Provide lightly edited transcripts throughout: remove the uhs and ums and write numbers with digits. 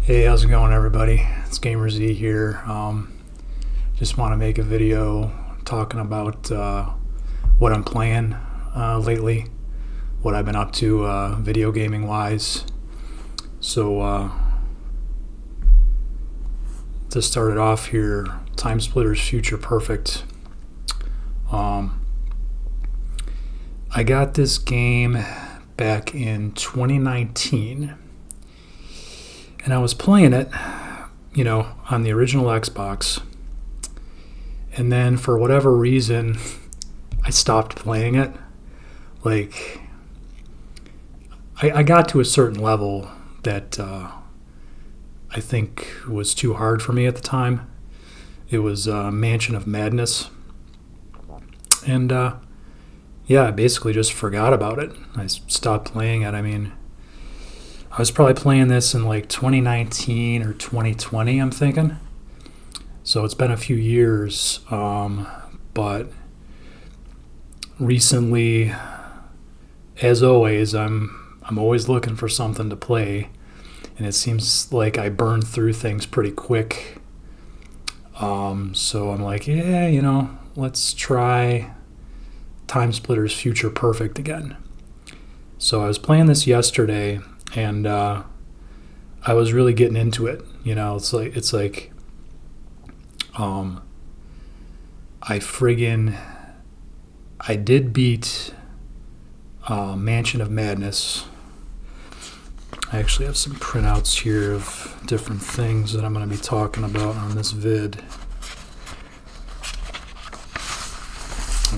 Hey, how's it going, everybody? It's Gamer Z here. Just want to make a video talking about what I'm playing lately, what I've been up to video gaming wise. So to start it off here, TimeSplitters Future Perfect. I got this game back in 2019. And I was playing it, on the original Xbox. And then for whatever reason, I stopped playing it. Like, I got to a certain level that I think was too hard for me at the time. It was Mansion of Madness. And, I basically just forgot about it. I stopped playing it. I was probably playing this in like 2019 or 2020, I'm thinking. So it's been a few years, but recently, as always, I'm always looking for something to play, and it seems like I burn through things pretty quick. So I'm like, let's try TimeSplitters Future Perfect again. So I was playing this yesterday. And I was really getting into it. It's like I did beat Mansion of Madness. I actually have some printouts here of different things that I'm going to be talking about on this vid.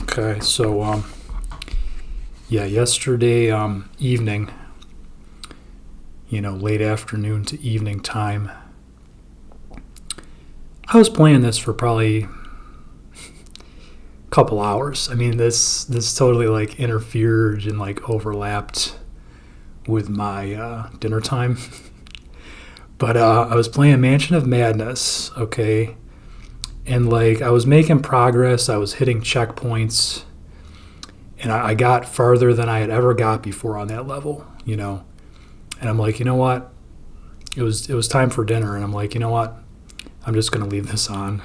Okay, so yesterday evening, late afternoon to evening time, I was playing this for probably a couple hours. This totally like interfered and like overlapped with my dinner time. But I was playing Mansion of Madness, okay? And like I was making progress, I was hitting checkpoints, and I got farther than I had ever got before on that level, And I'm like, you know what? It was time for dinner, and I'm like, you know what? I'm just going to leave this on.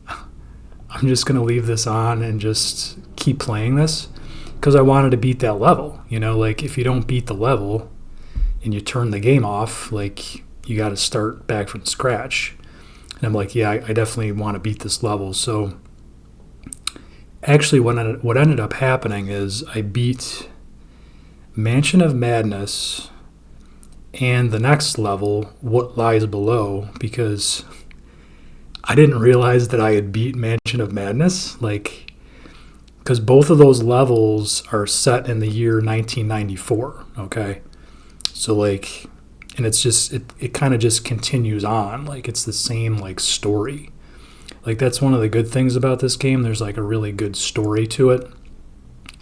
I'm just going to leave this on and just keep playing this because I wanted to beat that level. Like if you don't beat the level and you turn the game off, like you got to start back from scratch. And I'm like, yeah, I definitely want to beat this level. So actually what ended up happening is I beat Mansion of Madness and the next level, What Lies Below, because I didn't realize that I had beat Mansion of Madness, like, because both of those levels are set in the year 1994, okay? So, like, and it's just, it kind of just continues on, like, it's the same, like, story. Like, that's one of the good things about this game. There's, like, a really good story to it.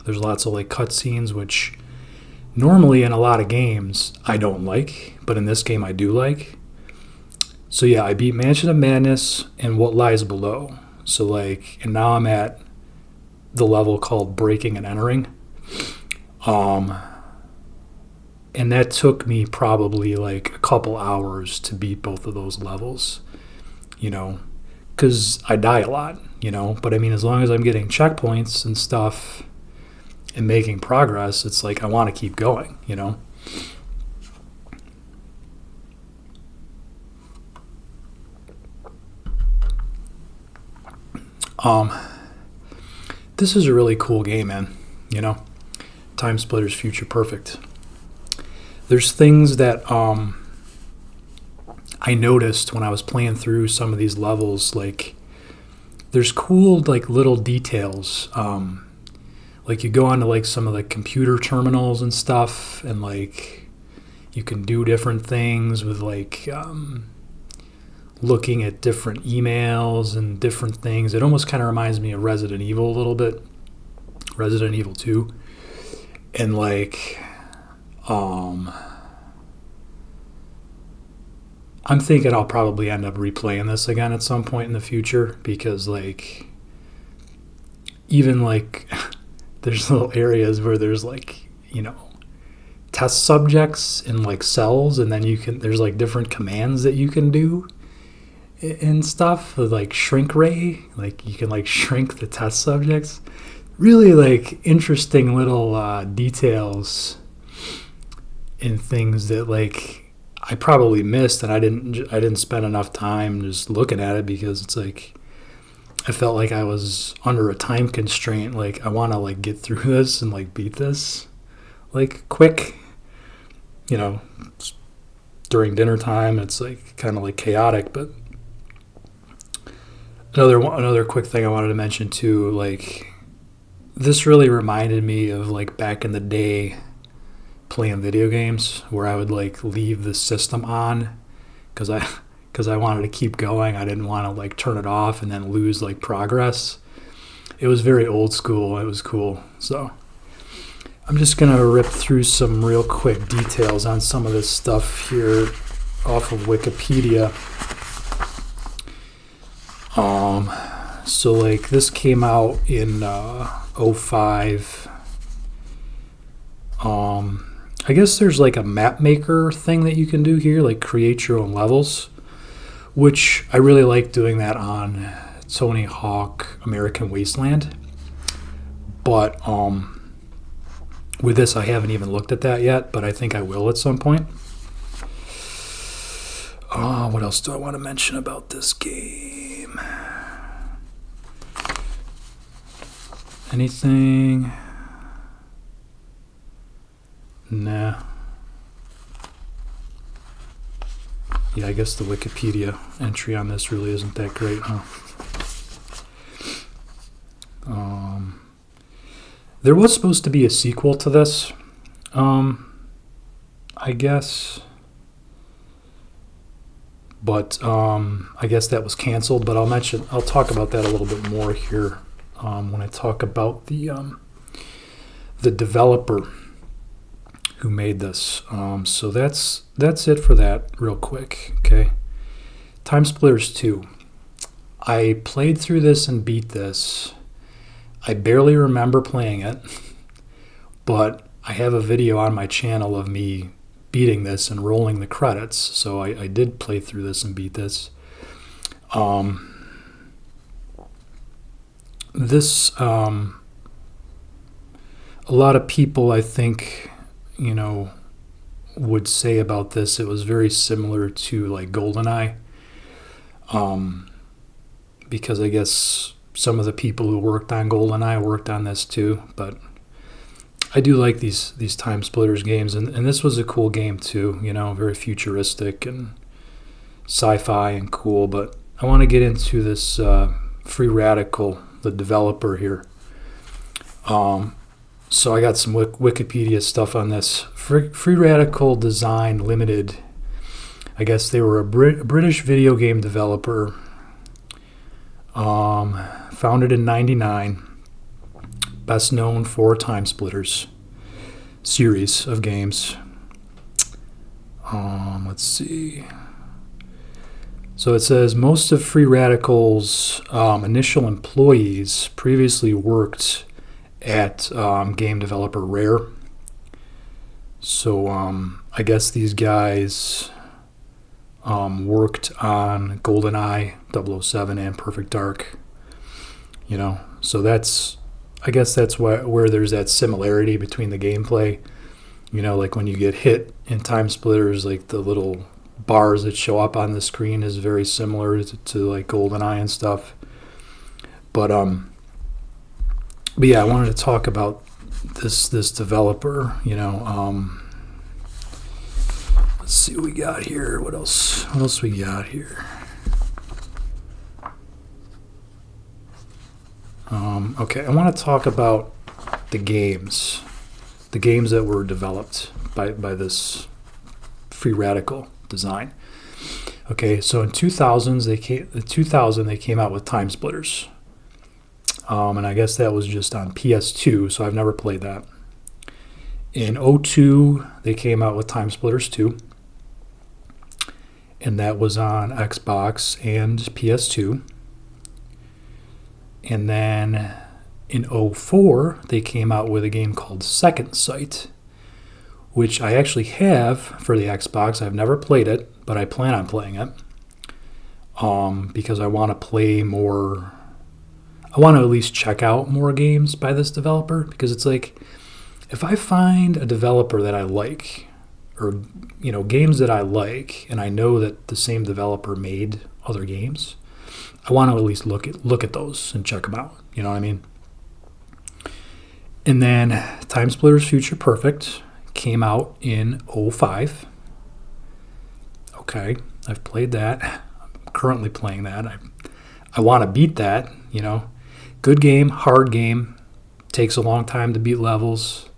There's lots of, like, cutscenes, which normally in a lot of games I don't like, but in this game I do like. So yeah, I beat Mansion of Madness and What Lies Below. So like, and now I'm at the level called Breaking and Entering. And that took me probably like a couple hours to beat both of those levels, because I die a lot, but as long as I'm getting checkpoints and stuff and making progress, it's like I want to keep going, This is a really cool game, man. TimeSplitters Future Perfect. There's things that I noticed when I was playing through some of these levels. Like, there's cool like little details. Like you go onto like some of the computer terminals and stuff, and like you can do different things with like looking at different emails and different things. It almost kind of reminds me of Resident Evil a little bit, Resident Evil 2. And like I'm thinking I'll probably end up replaying this again at some point in the future, because like even like there's little areas where there's like test subjects in like cells, and then there's like different commands that you can do and stuff, like shrink ray, like you can like shrink the test subjects. Really like interesting little details and things that like I probably missed, and I didn't spend enough time just looking at it, because it's like I felt like I was under a time constraint. Like I want to like get through this and like beat this like quick, during dinner time. It's like kind of like chaotic. But another quick thing I wanted to mention too, like this really reminded me of like back in the day playing video games, where I would like leave the system on because I wanted to keep going. I didn't want to like turn it off and then lose like progress. It was very old school. It was cool. So I'm just gonna rip through some real quick details on some of this stuff here off of Wikipedia. So like this came out in 05. I guess there's like a map maker thing that you can do here, like create your own levels, which I really like doing that on Tony Hawk American Wasteland. But with this, I haven't even looked at that yet, but I think I will at some point. What else do I want to mention about this game? Anything? Nah. Yeah, I guess the Wikipedia entry on this really isn't that great, huh? There was supposed to be a sequel to this, I guess. But I guess that was canceled. But I'll talk about that a little bit more here when I talk about the developer who made this. So that's it for that real quick. Okay. TimeSplitters 2. I played through this and beat this. I barely remember playing it, but I have a video on my channel of me beating this and rolling the credits. So I did play through this and beat this. A lot of people, I think, would say about this, it was very similar to like GoldenEye, because I guess some of the people who worked on GoldenEye worked on this too. But I do like these TimeSplitters games, and this was a cool game too, very futuristic and sci-fi and cool. But I want to get into this Free Radical, the developer here. So I got some Wikipedia stuff on this. Free Radical Design Limited. I guess they were a British video game developer, founded in '99. Best known for TimeSplitters series of games. Let's see. So it says most of Free Radical's initial employees previously worked at game developer Rare. So I guess these guys worked on GoldenEye, 007, and Perfect Dark. So I guess that's where there's that similarity between the gameplay. Like when you get hit in TimeSplitters, like the little bars that show up on the screen is very similar to like GoldenEye and stuff. But yeah, I wanted to talk about this developer. Let's see what we got here. What else we got here? Okay, I want to talk about the games that were developed by this Free Radical design. Okay, so in 2000 they came out with TimeSplitters, and I guess that was just on PS2, so I've never played that. In 2002 they came out with TimeSplitters 2, and that was on Xbox and PS2. And then in 2004 they came out with a game called Second Sight, which I actually have for the Xbox. I've never played it, but I plan on playing it because I want to play more. I want to at least check out more games by this developer, because it's like, if I find a developer that I like, or games that I like, and I know that the same developer made other games, I want to at least look at those and check them out. You know what I mean? And then TimeSplitters Future Perfect came out in 2005. Okay, I've played that. I'm currently playing that. I want to beat that. Good game, hard game. Takes a long time to beat levels.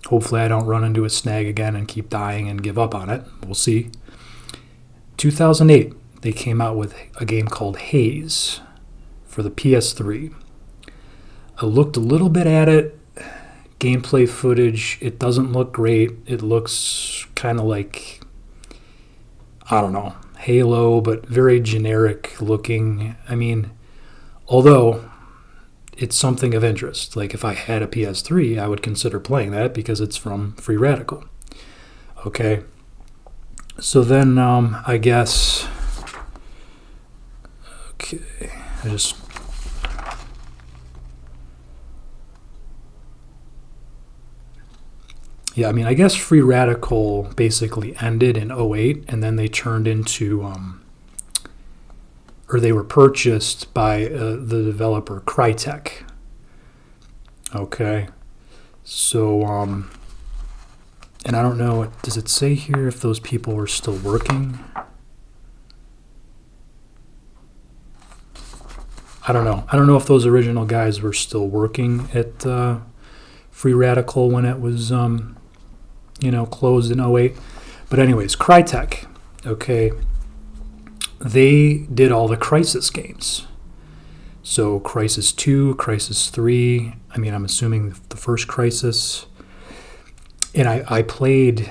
Hopefully I don't run into a snag again and keep dying and give up on it. We'll see. 2008, they came out with a game called Haze for the PS3. I looked a little bit at it. Gameplay footage, it doesn't look great. It looks kind of like, I don't know, Halo, but very generic looking. I mean, although it's something of interest. Like, if I had a PS3, I would consider playing that because it's from Free Radical. Okay. So then, I guess, okay, I guess Free Radical basically ended in 2008, and then they turned into, or they were purchased by the developer Crytek. Okay. So, and I don't know, does it say here if those people were still working? I don't know. I don't know if those original guys were still working at Free Radical when it was, closed in 2008. But anyways, Crytek, okay, they did all the Crysis games. So Crysis 2, Crysis 3, I'm assuming the first Crysis. And I played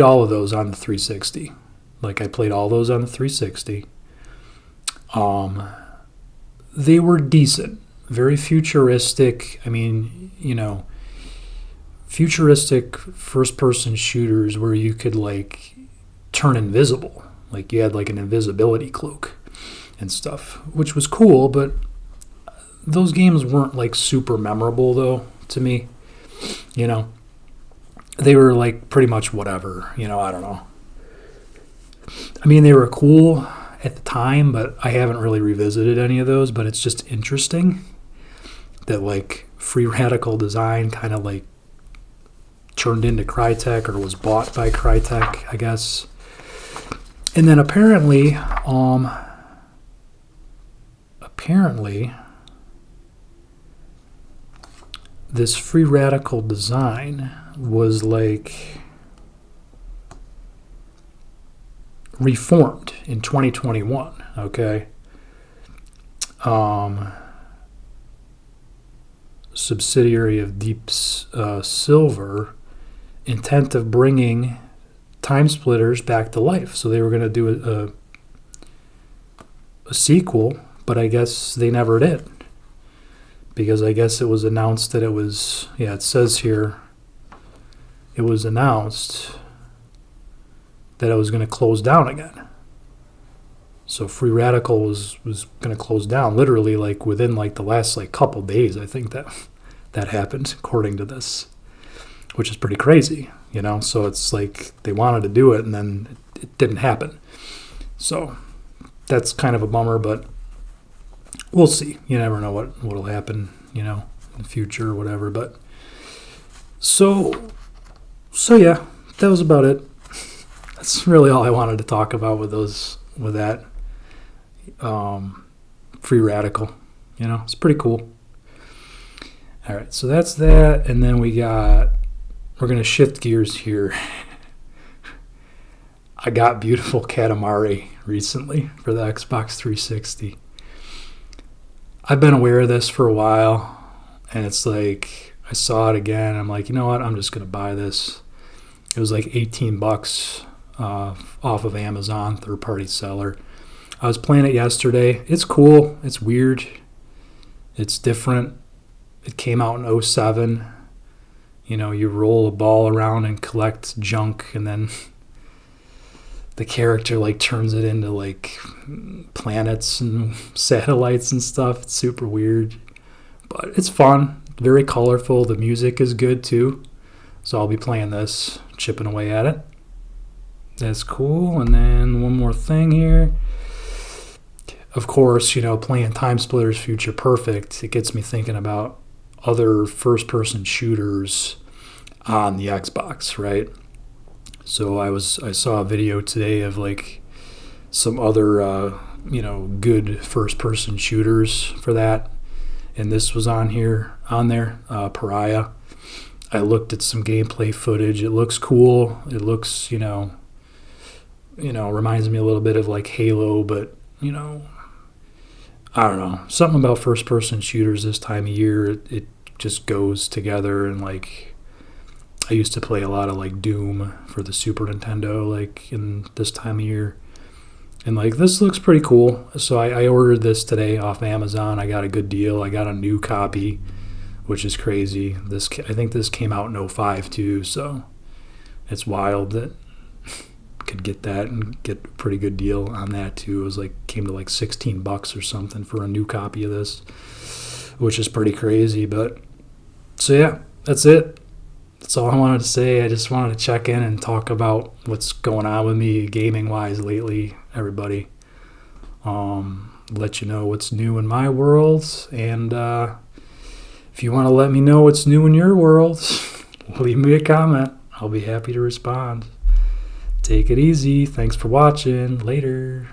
all of those on the 360. Like, I played all those on the 360. They were decent. Very futuristic. Futuristic first-person shooters where you could, like, turn invisible. Like, you had, like, an invisibility cloak and stuff, which was cool, but those games weren't, like, super memorable, though, to me. They were, like, pretty much whatever. I don't know. They were cool at the time, but I haven't really revisited any of those, but it's just interesting that, like, Free Radical Design kind of, like, turned into Crytek, or was bought by Crytek, I guess. And then apparently this Free Radical Design was, like, reformed in 2021, okay? Subsidiary of Deep Silver, intent of bringing TimeSplitters back to life. So they were going to do a sequel, but I guess they never did. Because I guess it was announced that it was, it says here, it was announced that it was going to close down again. So Free Radical was going to close down literally, like, within, like, the last, like, couple days. I think that happened, according to this, which is pretty crazy, So it's like they wanted to do it, and then it didn't happen. So that's kind of a bummer, but we'll see. You never know what'll happen, in the future or whatever. But so yeah, that was about it. That's really all I wanted to talk about with that Free Radical. It's pretty cool. All right, so that's that, and then we're going to shift gears here. I got beautiful Katamari recently for the Xbox 360. I've been aware of this for a while, and it's like, I saw it again, I'm like, you know what, I'm just going to buy this. It was like $18 off of Amazon, third-party seller. I was playing it yesterday. It's cool. It's weird. It's different. It came out in 2007. you roll a ball around and collect junk, and then the character like turns it into like planets and satellites and stuff. It's super weird, but it's fun, very colorful. The music is good too, so I'll be playing this, chipping away at it. That's cool. And then one more thing here. Of course, playing TimeSplitters Future Perfect, it gets me thinking about other first-person shooters on the Xbox, right? So I saw a video today of like some other good first-person shooters for that, and this was on there, Pariah. I looked at some gameplay footage. It looks cool. It looks reminds me a little bit of like Halo, but I don't know, something about first-person shooters this time of year. It just goes together, and like I used to play a lot of like Doom for the Super Nintendo, like in this time of year. And like this looks pretty cool. So I ordered this today off Amazon. I got a good deal. I got a new copy, which is crazy. I think this came out in '05 too, so it's wild that could get that and get a pretty good deal on that too. It was like came to like $16 or something for a new copy of this, which is pretty crazy. But so yeah, that's it. That's all I wanted to say. I just wanted to check in and talk about what's going on with me gaming-wise lately, everybody. Let you know what's new in my world. And if you want to let me know what's new in your world, leave me a comment. I'll be happy to respond. Take it easy. Thanks for watching. Later.